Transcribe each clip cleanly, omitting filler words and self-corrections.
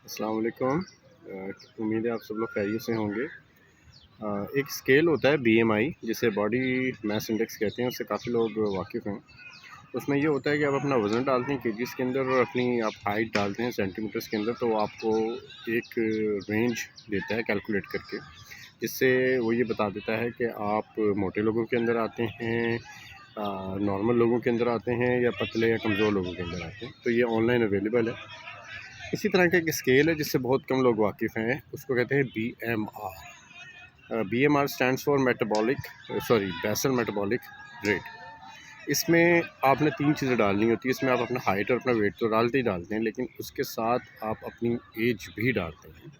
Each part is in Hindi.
अस्सलाम वालेकुम। उम्मीद है आप सब लोग खैरियत से होंगे। एक स्केल होता है BMI, जिसे बॉडी मास इंडेक्स कहते हैं, उससे काफ़ी लोग वाकिफ़ हैं। उसमें ये होता है कि आप अपना वज़न डालते हैं केजीज़ के अंदर और अपनी आप हाइट डालते हैं सेंटीमीटर्स के अंदर, तो वो आपको एक रेंज देता है कैलकुलेट करके, जिससे वो ये बता देता है कि आप मोटे लोगों के अंदर आते हैं, नॉर्मल लोगों के अंदर आते हैं, या पतले या कमज़ोर लोगों के अंदर आते हैं। तो ये ऑनलाइन अवेलेबल है। इसी तरह का एक स्केल है जिससे बहुत कम लोग वाकिफ़ हैं, उसको कहते हैं BMR। BMR stands for basal metabolic rate. इसमें आपने 3 चीज़ें डालनी होती है। इसमें आप अपना हाइट और अपना वेट तो डालते ही डालते हैं, लेकिन उसके साथ आप अपनी एज भी डालते हैं।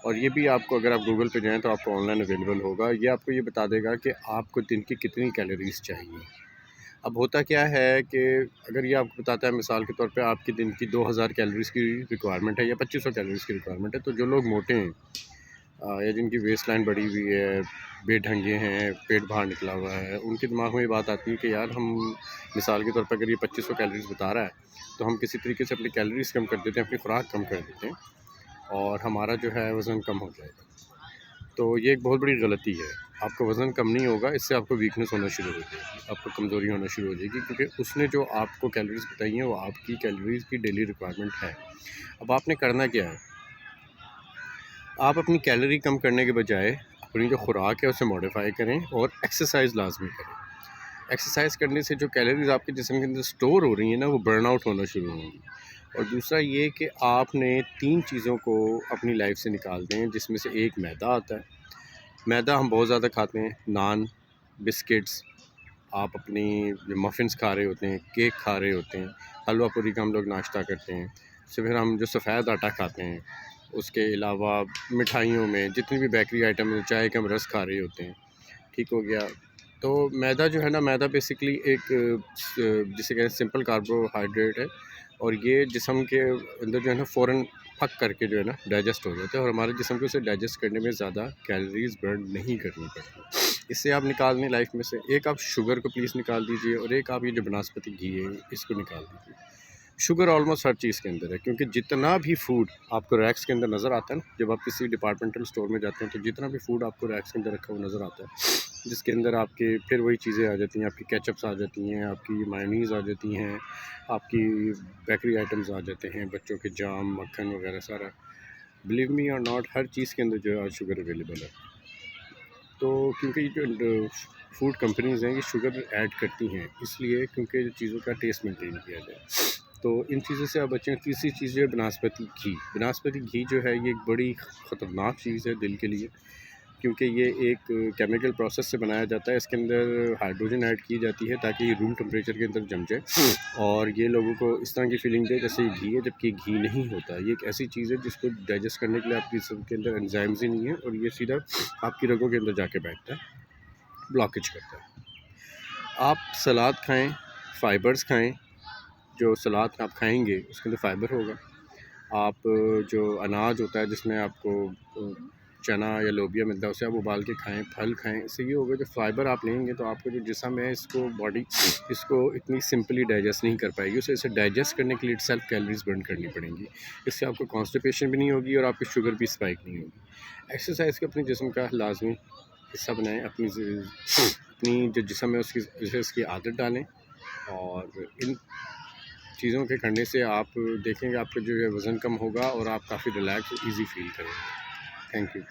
और ये भी आपको, अगर आप गूगल पे जाएँ तो आपको ऑनलाइन अवेलेबल होगा। ये आपको ये बता देगा कि आपको दिन की कितनी कैलोरीज़ चाहिए। अब होता क्या है कि अगर ये आपको बताता है, मिसाल के तौर पे आपके दिन की 2000 कैलोरीज़ की रिक्वायरमेंट है या 2500 कैलोरीज़ की रिक्वायरमेंट है, तो जो लोग मोटे हैं या जिनकी वेस्ट लाइन बढ़ी हुई है, बेढंगे हैं, पेट बाहर निकला हुआ है, उनके दिमाग में ये बात आती है कि यार, हम मिसाल के तौर पर अगर ये 2500 कैलोरीज़ बता रहा है, तो हम किसी तरीके से अपनी कैलोरीज़ कम कर देते हैं, अपनी खुराक कम कर देते हैं, और हमारा जो है वज़न कम हो जाएगा। तो ये एक बहुत बड़ी गलती है। आपका वज़न कम नहीं होगा, इससे आपको वीकनेस होना शुरू हो जाएगी, आपको कमज़ोरी होना शुरू हो जाएगी, क्योंकि उसने जो आपको कैलोरीज़ बताई हैं वो आपकी कैलोरीज़ की डेली रिक्वायरमेंट है। अब आपने करना क्या है, आप अपनी कैलोरी कम करने के बजाय अपनी जो खुराक है उसे मॉडिफ़ाई करें और एक्सरसाइज़ लाज़मी करें। एक्सरसाइज़ करने से जो कैलोरीज़ आपके जिस्म के अंदर स्टोर हो रही हैं ना, वो बर्न आउट होना शुरू होंगी। और दूसरा ये कि आपने 3 चीज़ों को अपनी लाइफ से निकाल दें, जिसमें से एक मैदा आता है। मैदा हम बहुत ज़्यादा खाते हैं, नान, बिस्किट्स, आप अपनी जो मफ़िन्स खा रहे होते हैं, केक खा रहे होते हैं, हलवा पूरी का हम लोग नाश्ता करते हैं। उससे फिर हम जो सफ़ेद आटा खाते हैं, उसके अलावा मिठाइयों में जितनी भी बेकरी आइटम है, चाय का हम रस खा रहे होते हैं, ठीक हो गया। तो मैदा जो है ना, मैदा बेसिकली एक जिसे कहते हैं सिंपल कार्बोहाइड्रेट है, और ये जिस्म के अंदर जो है ना फ़ौरन फक करके जो है ना डाइजेस्ट हो जाता है, और हमारे जिस्म को उसे डाइजेस्ट करने में ज़्यादा कैलोरीज़ बर्न नहीं करनी पड़ती। इससे आप निकाल दें लाइफ में से, एक आप शुगर को प्लीज़ निकाल दीजिए, और एक आप ये जो बनस्पति घी है इसको निकाल दीजिए। शुगर ऑलमोस्ट हर चीज़ के अंदर है, क्योंकि जितना भी फूड आपको रैक्स के अंदर नज़र आता है ना, जब आप किसी डिपार्टमेंटल स्टोर में जाते हैं, तो जितना भी फूड आपको रैक्स के अंदर रखा हुआ नज़र आता है, जिसके अंदर आपके फिर वही चीज़ें आ जाती हैं, आपकी केचप्स आ जाती हैं, आपकी मायोनीज़ आ जाती हैं, आपकी बेकरी आइटम्स आ जाते हैं, बच्चों के जाम, मक्खन वगैरह सारा। बिलीव मी और नॉट, हर चीज़ के अंदर जो है आज शुगर अवेलेबल है। तो क्योंकि जो फूड कंपनीज़ हैं, ये शुगर ऐड करती हैं, इसलिए क्योंकि चीज़ों का टेस्ट मेंटेन किया जाए। तो इन चीज़ों से आप बचें। तीसरी चीज़ जो है बनस्पति घी। बनस्पति घी जो है, ये एक बड़ी ख़तरनाक चीज़ है दिल के लिए, क्योंकि ये एक केमिकल प्रोसेस से बनाया जाता है। इसके अंदर हाइड्रोजन ऐड की जाती है ताकि ये रूम टेम्परेचर के अंदर जम जाए, और ये लोगों को इस तरह की फीलिंग दे जैसे ये घी है, जबकि घी नहीं होता। ये एक ऐसी चीज़ है जिसको डाइजेस्ट करने के लिए आपकी जिस्म के अंदर एंजाइम्स ही नहीं है, और ये सीधा आपकी रगों के अंदर जाके बैठता है, ब्लॉकेज करता है। आप सलाद खाएँ, फ़ाइबर्स खाएँ। जो सलाद आप खाएँगे उसके अंदर फ़ाइबर होगा। आप जो अनाज होता है जिसमें आपको चना या लोबिया मिलता है, उसे आप उबाल के खाएँ, फल खाएँ। इससे ये होगा, जो फ़ाइबर आप लेंगे तो आपका जो जिस्म है, इसको बॉडी इसको इतनी सिंपली डाइजेस्ट नहीं कर पाएगी। उसे इसे डाइजेस्ट करने के लिए सेल्फ कैलोरीज़ बर्न करनी पड़ेंगी। इससे आपको कॉन्स्टिपेशन भी नहीं होगी और आपकी शुगर भी स्पाइक नहीं होगी। एक्सरसाइज़ को अपने जिस्म का लाज़मी हिस्सा बनाएँ। अपनी जो जिस्म है उसकी आदत डालें, और इन चीज़ों के करने से आप देखेंगे आपका जो है वज़न कम होगा और आप काफ़ी रिलैक्स ईज़ी फ़ील करेंगे। Thank you.